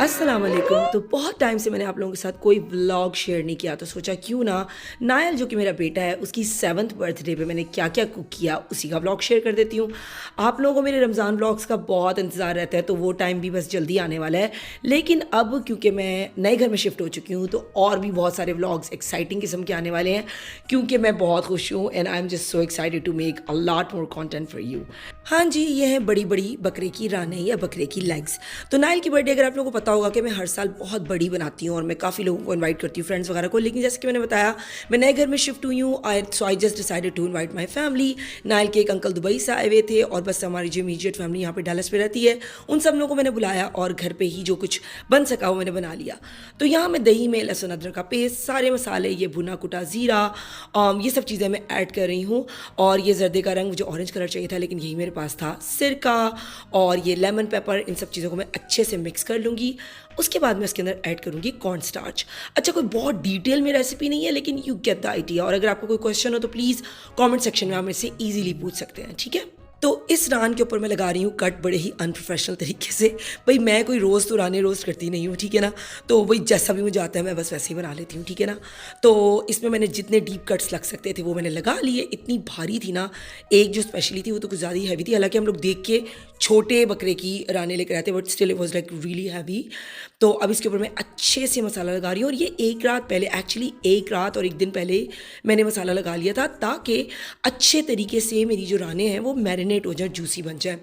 अस्सलाम वालेकुम। तो बहुत टाइम से मैंने आप लोगों के साथ कोई व्लॉग शेयर नहीं किया, तो सोचा क्यों ना नायल जो कि मेरा बेटा है उसकी 7th बर्थडे पे मैंने क्या क्या कुक किया उसी का व्लॉग शेयर कर देती हूँ। आप लोगों को मेरे रमज़ान व्लॉग्स का बहुत इंतज़ार रहता है, तो वो टाइम भी बस जल्दी आने वाला है। लेकिन अब क्योंकि मैं नए घर में शिफ्ट हो चुकी हूँ तो और भी बहुत सारे व्लॉग्स एक्साइटिंग किस्म के आने वाले हैं, क्योंकि मैं बहुत खुश हूँ and I am just so excited to make a lot more content for you. हाँ जी, ये है बड़ी बड़ी बकरे की रानें या बकरे की लेग्स। तो नायल की बर्थडे अगर आप लोगों को पता होगा कि मैं हर साल बहुत बड़ी बनाती हूँ और मैं काफ़ी लोगों को इनवाइट करती हूँ, फ्रेंड्स वगैरह को। लेकिन जैसे कि मैंने बताया, मैं नए घर में शिफ्ट हुई हूँ, I just decided to invite my family. नायल के एक अंकल दुबई से आए हुए थे और बस हमारी जो इमीडिएट फैमिली यहाँ पे डैलस पे रहती है, उन सब लोगों को मैंने बुलाया और घर पे ही जो कुछ बन सका वो मैंने बना लिया। तो यहाँ मैं दही में लहसुन अदरक का पेस्ट, सारे मसाले, ये भुना कुटा ज़ीरा, ये सब चीज़ें मैं ऐड कर रही हूँ। और ये जर्दे का रंग, मुझे ऑरेंज कलर चाहिए था लेकिन यही मेरे पास था, सिरका और ये लेमन पेपर, इन सब चीज़ों को मैं अच्छे से मिक्स कर लूँगी। उसके बाद मैं इसके अंदर ऐड करूँगी कॉर्न स्टार्च। अच्छा, कोई बहुत डिटेल में रेसिपी नहीं है लेकिन यू गेट द आइडिया। और अगर आपको कोई क्वेश्चन हो तो प्लीज़ कमेंट सेक्शन में आप मेरे से ईजिली पूछ सकते हैं, ठीक है। तो इस रान के ऊपर मैं लगा रही हूँ कट बड़े ही अनप्रोफेशनल तरीके से। भाई मैं कोई रोज़ तो राने रोस्ट करती नहीं हूँ, ठीक है ना। तो वही जैसा भी मुझे आता है मैं बस वैसे ही बना लेती हूँ, ठीक है ना। तो इसमें मैंने जितने डीप कट्स लग सकते थे वो मैंने लगा लिए। इतनी भारी थी ना, एक जो स्पेशली थी वो तो कुछ ज़्यादा ही हैवी थी। हालांकि हम लोग देख के छोटे बकरे की राने लेकर आए थे, but still it was like really heavy. तो अब इसके ऊपर मैं अच्छे से मसाला लगा रही हूँ। और ये एक रात पहले, एक्चुअली एक रात और एक दिन पहले मैंने मसाला लगा लिया था, ताकि अच्छे तरीके से मेरी जो राने हैं वो मैरिनेट हो जाए, जूसी बन जाए।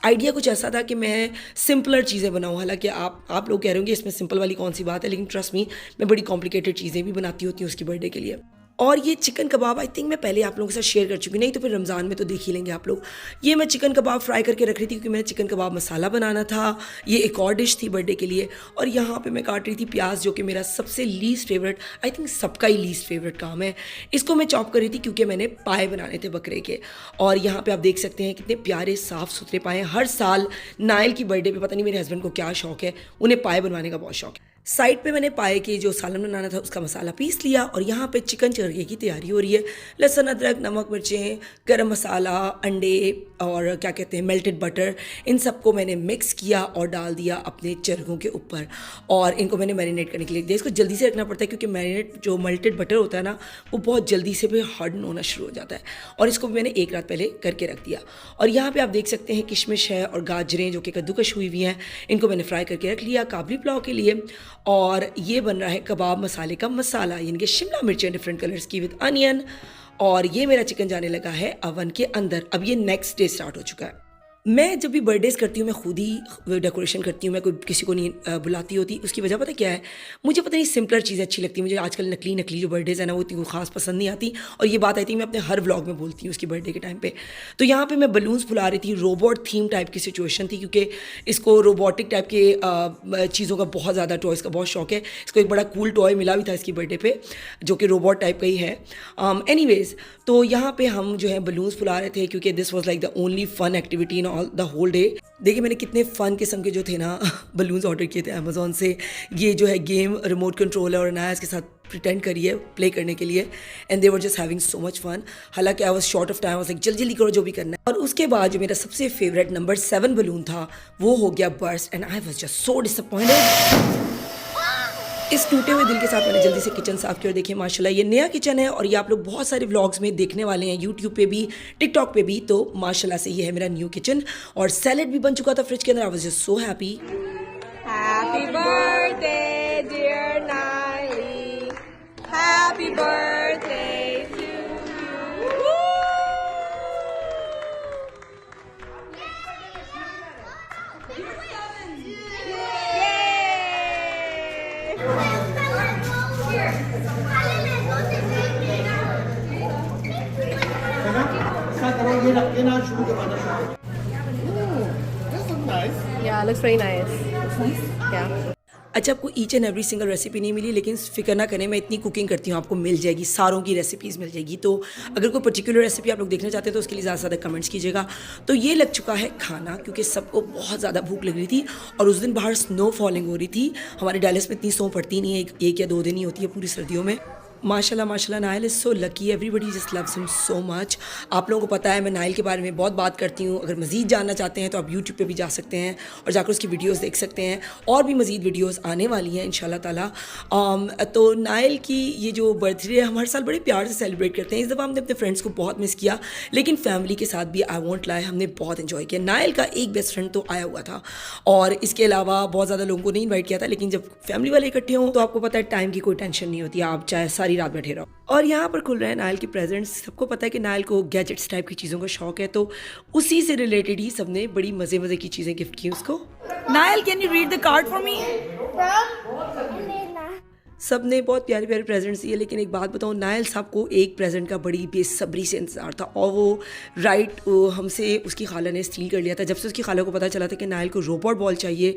आइडिया कुछ ऐसा था कि मैं सिंपलर चीज़ें बनाऊँ। हालांकि आप लोग कह रहे होंगे इसमें सिंपल वाली कौन सी बात है, लेकिन ट्रस्ट मी, मैं बड़ी कॉम्प्लिकेटेड चीज़ें भी बनाती होती हूँ उसकी बर्थडे के लिए। और ये चिकन कबाब आई थिंक मैं पहले आप लोगों के साथ शेयर कर चुकी, नहीं तो फिर रमज़ान में तो देख ही लेंगे आप लोग। ये मैं चिकन कबाब फ्राई करके रख रही थी क्योंकि मैंने चिकन कबाब मसाला बनाना था। ये एक और डिश थी बर्थडे के लिए। और यहाँ पे मैं काट रही थी प्याज, जो कि मेरा सबसे लीस्ट फेवरेट, आई थिंक सबका ही लीस्ट फेवरेट काम है। इसको मैं चॉप कर रही थी क्योंकि मैंने पाए बनाने थे बकरे के। और यहाँ पर आप देख सकते हैं कितने प्यारे साफ़ सुथरे पाए हैं। हर साल नायल की बर्थडे पर पता नहीं मेरे हस्बैंड को क्या शौक है, उन्हें पाए बनवाने का बहुत शौक है। साइड पे मैंने पाए कि जो सालन बनाना था उसका मसाला पीस लिया और यहाँ पे चिकन चरखे की तैयारी हो रही है। लहसुन अदरक, नमक, मिर्चें, गरम मसाला, अंडे और क्या कहते हैं मेल्टेड बटर, इन सबको मैंने मिक्स किया और डाल दिया अपने चरखों के ऊपर। और इनको मैंने मैरिनेट करने के लिए दिया। इसको जल्दी से रखना पड़ता है क्योंकि मैरिनेट जो मेल्टेड बटर होता है ना, वो बहुत जल्दी से भी हार्डन होना शुरू हो जाता है। और इसको भी मैंने एक रात पहले करके रख दिया। और यहाँ पर आप देख सकते हैं किशमिश है और गाजरें जो कि कद्दूकश हुई हुई हैं, इनको मैंने फ्राई करके रख लिया काबली पुलाव के लिए। और ये बन रहा है कबाब मसाले का मसाला, यानी कि शिमला मिर्चें डिफरेंट कलर्स की विद अनियन। और ये मेरा चिकन जाने लगा है अवन के अंदर। अब ये नेक्स्ट डे स्टार्ट हो चुका है। मैं जब भी बर्थडेज़ करती हूँ मैं खुद ही डेकोरेशन करती हूँ, मैं कोई किसी को नहीं बुलाती होती। उसकी वजह पता क्या है, मुझे पता नहीं सिंपलर चीज़ें अच्छी लगती हैं। मुझे आजकल नकली जो बर्थडेज़ है ना वो इतनी ख़ास पसंद नहीं आती। और ये बात आई थी मैं अपने हर व्लॉग में बोलती हूँ उसकी बर्थडे के टाइम पे। तो यहाँ पे मैं बलून्स फुला रही थी, रोबोट थीम टाइप की सिचुएशन थी, क्योंकि इसको रोबोटिक टाइप के चीज़ों का बहुत ज़्यादा, टॉयज़ का बहुत शौक है। इसको एक बड़ा कूल टॉय मिला भी था इसकी बर्थडे पे, जो कि रोबोट टाइप का ही है। एनीवेज़, तो यहाँ पे हम जो है बलून्स फुला रहे थे क्योंकि this was like the only fun activity in all the whole day. देखिए मैंने कितने फ़न किस्म के जो थे ना बलून्स ऑर्डर किए थे अमेज़ॉन से। ये जो है गेम रिमोट कंट्रोल है और अनाया इसके साथ प्रिटेंड करिए प्ले करने के लिए, and they were just having so much fun. हालांकि I was short of time, was like जल्दी जल्दी करो जो भी करना है। और उसके बाद जो मेरा सबसे फेवरेट नंबर 7 बलून था वो हो गया burst, and I was just so disappointed. इस टूटे हुए दिल के साथ मैंने जल्दी से किचन साफ किया और देखिए माशाल्लाह ये नया किचन है और ये आप लोग बहुत सारे व्लॉग्स में देखने वाले हैं, यूट्यूब पे भी, टिकटॉक पे भी। तो माशाल्लाह से ये है मेरा न्यू किचन। और सैलेड भी बन चुका था फ्रिज के अंदर। I was just so happy. Happy birthday dear Naili, happy birthday to you. Yeah, looks very nice. Yeah. अच्छा, आपको each and every single recipe नहीं मिली, लेकिन फिक्र ना करें, मैं इतनी कुकिंग करती हूँ आपको मिल जाएगी, सारों की रेसिपीज़ मिल जाएगी। तो अगर कोई पर्टिकुलर रेसिपी आप लोग देखना चाहते हैं तो उसके लिए ज़्यादा से ज़्यादा कमेंट्स कीजिएगा। तो ये लग चुका है खाना, क्योंकि सबको बहुत ज़्यादा भूख लग रही थी और उस दिन बाहर स्नो फॉलिंग हो रही थी। हमारे डैलस में इतनी स्नो पड़ती नहीं है, एक या दो दिन ही होती है पूरी सर्दियों में। माशाल्लाह माशाल्लाह Nile is so lucky, everybody just loves him so much. आप लोगों को पता है मैं नाइल के बारे में बहुत बात करती हूँ। अगर मज़ीद जानना चाहते हैं तो आप यूट्यूब पे भी जा सकते हैं और जाकर उसकी वीडियोस देख सकते हैं, और भी मज़ीद वीडियोस आने वाली हैं इंशाल्लाह ताला। तो नाइल की ये जो बर्थडे हम हर साल बड़े प्यार से सेलिब्रेट करते हैं। इस दफ़ा हमने अपने फ्रेंड्स को बहुत मिस किया, लेकिन फैमिली के साथ भी आई वॉन्ट लाई हमने बहुत इन्जॉय किया। नाइल का एक बेस्ट फ्रेंड तो आया हुआ था और इसके अलावा बहुत ज़्यादा लोगों को नहीं इन्वाइट किया था, लेकिन जब फैमिली वाले इकट्ठे हों तो आपको पता है टाइम की कोई टेंशन नहीं होती, आप चाहे सारी रात बैठे रहो। और यहाँ पर खुल रहे हैं नाइल के प्रेजेंट्स। सबको पता है कि नाइल को गैजेट्स टाइप की चीज़ों का शौक है, तो उसी से रिलेटेड ही सबने बड़ी मज़े की चीज़ें गिफ्ट की उसको। Niall, can you read the card for me? सब ने बहुत प्यारे प्यारे प्रेजेंट्स दिए, लेकिन एक बात बताऊँ, नाइल साहब को एक प्रेजेंट का बड़ी बेसब्री से इंतज़ार था, और वो हमसे उसकी खाला ने स्टील कर लिया था। जब से उसकी खाला को पता चला था कि नाइल को रोबोट बॉल चाहिए,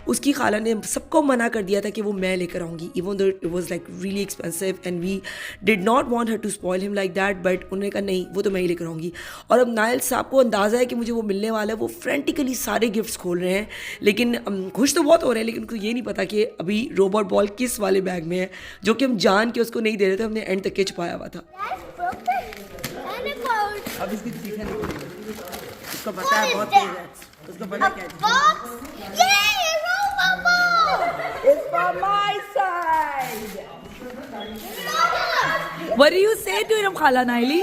उसकी खाला ने सबको मना कर दिया था कि वो मैं लेकर आऊँगी, even though it was like really expensive and we did not want her to spoil him like that, but उन्होंने कहा नहीं, वो तो मैं ही लेकर आऊँगी। और अब नाइल साहब को अंदाज़ा है कि मुझे वो मिलने वाला है, वो फ्रेंटिकली सारे गिफ्ट्स खोल रहे हैं, लेकिन खुश तो बहुत हो रहे हैं, लेकिन उनको ये नहीं पता कि अभी रोबोट बॉल किस वाले बैग में है, जो कि हम जान के उसको नहीं दे रहे थे, हमने एंड तक के छुपाया हुआ था। अब इसकी चीखें निकलेंगी। उसको पता है बहुत तेज है, उसको पता क्या है। It's from my side. What do you say to him, Khala Naili?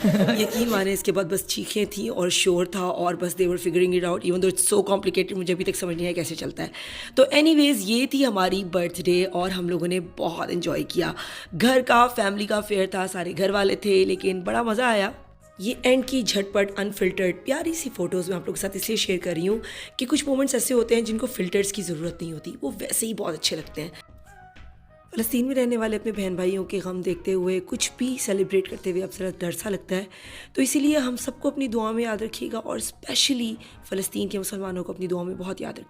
यकीन माने इसके बाद बस चीखें थी और शोर था, और बस they were figuring it out, even though it's so complicated, मुझे अभी तक समझ नहीं आया कैसे चलता है। तो एनीवेज ये थी हमारी बर्थडे, और हम लोगों ने बहुत इन्जॉय किया। घर का फैमिली का फेयर था, सारे घर वाले थे, लेकिन बड़ा मज़ा आया। ये एंड की झटपट अनफिल्टर्ड प्यारी सी फ़ोटोज़ मैं आप लोगों के साथ इसलिए शेयर कर रही हूँ कि कुछ मोमेंट्स ऐसे होते हैं जिनको फ़िल्टर्स की ज़रूरत नहीं होती, वो वैसे ही बहुत अच्छे लगते हैं। फ़लस्तीन में रहने वाले अपने बहन भाइयों के गम देखते हुए कुछ भी सेलिब्रेट करते हुए अब ज़रा डर सा लगता है, तो इसीलिए हम सबको अपनी दुआ में याद रखिएगा, और स्पेशली फ़लस्तीन के मुसलमानों को अपनी दुआ में बहुत याद रखिए।